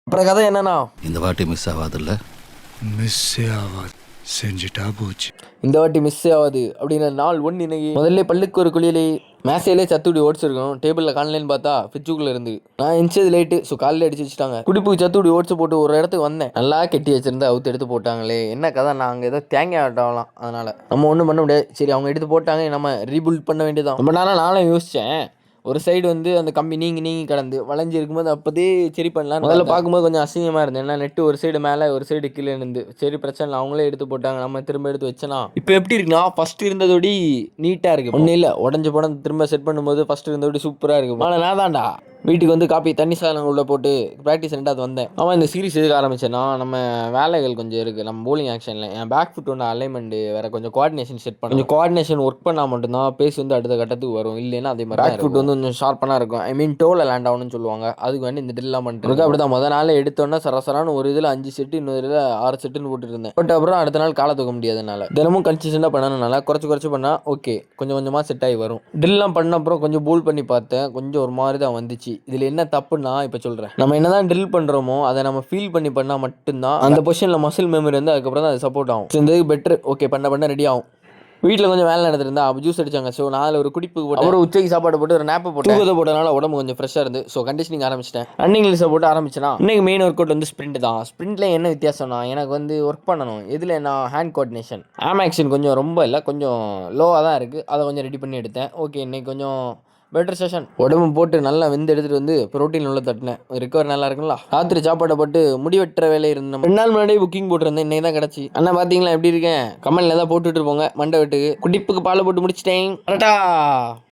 அப்புறம் கதை என்னன்னா, இந்த வாட்டி மிஸ் ஆகாதுல்ல? மிஸ்ஸே ஆகாது, செஞ்சுட்டா போச்சு. இந்த வாட்டி மிஸ் ஆகாது அப்படிங்கிற நாள் ஒன்று இன்னைக்கு. முதல்ல பள்ளிக்கு ஒரு குளியலே மேசையிலே சத்துடி ஓட்ஸ் இருக்கும். டேபிளில் காணலன்னு பார்த்தா ஃப்ரிட்ஜுக்குள்ளே இருந்து நான் எந்திச்சது லேட்டு. ஸோ காலையில் அடிச்சு வச்சுட்டாங்க. குடிப்புக்கு சத்துடி ஓட்ஸ் போட்டு ஒரு இடத்துக்கு வந்தேன். நல்லா கெட்டி வச்சிருந்து அவுத்து எடுத்து போட்டாங்களே. என்ன கதை, நாங்கள் ஏதோ தேங்காய் ஆட்டலாம். அதனால் நம்ம ஒன்றும் பண்ண முடியாது. சரி, அவங்க எடுத்து போட்டாங்க, நம்ம ரீபில்ட் பண்ண வேண்டியதான். ரொம்ப நாளாக நானும் யோசித்தேன். ஒரு சைடு வந்து அந்த கம்பி நீங்கி கடந்து வளைஞ்சி இருக்கும்போது அப்போதே சரி பண்ணலாம். முதல்ல பார்க்கும்போது கொஞ்சம் அசிங்கமாக இருந்தது. ஏன்னா நெட்டு ஒரு சைடு மேலே ஒரு சைடு கீழே இருந்து. சரி, பிரச்சனை இல்லை, அவங்களே எடுத்து போட்டாங்க, நம்ம திரும்ப எடுத்து வச்சனா. இப்போ எப்படி இருக்குன்னா, ஃபர்ஸ்ட் இருந்ததோடி நீட்டாக இருக்குது. ஒன்றும் இல்லை, உடஞ்சி போட திரும்ப செட் பண்ணும்போது ஃபர்ஸ்ட் இருந்ததோடி சூப்பராக இருக்குது. ஆனால் நான் தான்டா வீட்டுக்கு வந்து காப்பி தண்ணி சாதனம் உள்ளே போட்டு ப்ராக்டிஸ் ரெண்டாவது வந்தேன். அவன் இந்த சீரிஸ் எதுக்கு ஆரம்பிச்சேன்னா, நம்ம வேலைகள் கொஞ்சம் இருக்குது. நம்ம போலிங் ஆக்ஷனில் என் பேக் ஃபுட் ஒன்று அலைன்மெண்ட் வேறு கொஞ்சம் கோஆர்டினேஷன் செட் பண்ண, கொஞ்சம் கோஆர்டினேஷன் ஒர்க் பண்ணால் மட்டும்தான் பேஸ் வந்து அடுத்த கட்டத்துக்கு வரும். இல்லைன்னா அதே மாதிரி பேக் ஃபுட் வந்து கொஞ்சம் ஷார்ப்பாக இருக்கும். ஐ மீன் டோவில் லேண்ட் ஆகணும்னு சொல்லுவாங்க. அதுக்கு வேண்டி இந்த ட்ரில்லாம் பண்ணிட்டு அப்படி தான் முதல் நாள் எடுத்தோன்னா சரசரான ஒரு இதில் 5 செட்டு, இன்னொரு இதில் 6 செட்டுன்னு போட்டுட்டு இருந்தேன். பட் அப்புறம் அடுத்த நாள் காலை தூக்க முடியாதனால தினமும் கன்சிஸ்டண்டாக பண்ணணும்னால குறைச்சி பண்ணால் ஓகே, கொஞ்சம் கொஞ்சமாக செட் ஆகி வரும். ட்ரில்லாம் பண்ண அப்புறம் கொஞ்சம் போல் பண்ணி பார்த்தேன். கொஞ்சம் ஒரு மாதிரி தான் வந்துச்சு. இதில் என்ன தப்புன்னா, இப்போ சொல்கிறேன், நம்ம என்னதான் ட்ரில் பண்ணுறோமோ அதை நம்ம ஃபீல் பண்ணால் மட்டும்தான் அந்த பொசிஷனில் மசில் மெமரி வந்து அதுக்கப்புறம் தான் அது சப்போர்ட் ஆகும். இந்த பெட்டர் ஓகே பண்ண ரெடி ஆகும். வீட்டில் கொஞ்சம் வேலை நடந்திருந்தா அப்போ ஜூஸ் அடிச்சாங்க. ஸோ நான் ஒரு குடிப்பு போட்டு ஒரு உச்சைக்கு சாப்பாடு போட்டு ஒரு நேப்பை போட்டு தூக்கத்தை போட்டனால உடம்பு கொஞ்சம் ஃப்ரெஷ்ஷாக இருந்து. ஸோ கண்டிஷனிங் ஆரம்பிச்சிட்டேன். ரன்னிங் லிஸ்ட்டை போட்டு ஆரம்பிச்சேன்னா இன்னைக்கு மெயின் ஒர்க் அவுட் வந்து ஸ்ப்ரிண்ட் தான். ஸ்ப்ரிண்ட்டில் என்ன வித்தியாசம்னா, எனக்கு வந்து ஒர்க் பண்ணணும் இதில் நான் ஹேண்ட் கோஆர்டினேஷன் ஆம் ஆக்ஷன் கொஞ்சம் ரொம்ப இல்லை, கொஞ்சம் லோவாக தான் இருக்குது. அதை கொஞ்சம் ரெடி பண்ணி எடுத்தேன். ஓகே, இன்னைக்கு கொஞ்சம் பெட்டர் செஷன். உடம்பு போட்டு நல்லா வெந்து எடுத்துகிட்டு வந்து ப்ரோட்டீன் உள்ள தட்டினேன். ரிகவர் நல்லா இருக்குங்களா. ராத்திரி சாப்பாடை போட்டு முடி வெட்டுற வேலை இருந்தேன். 2 நாள் முன்னாடி புக்கிங் போட்டிருந்தேன். இன்னைக்கு தான் கிடச்சி. அண்ணா பார்த்தீங்களா எப்படி இருக்கேன், கமெண்ட்ல தான் போட்டுட்டு போங்க. மண்டை வெட்டுக்கு குடிப்புக்கு பாலை போட்டு முடிச்சிட்டேன். கரெக்டா.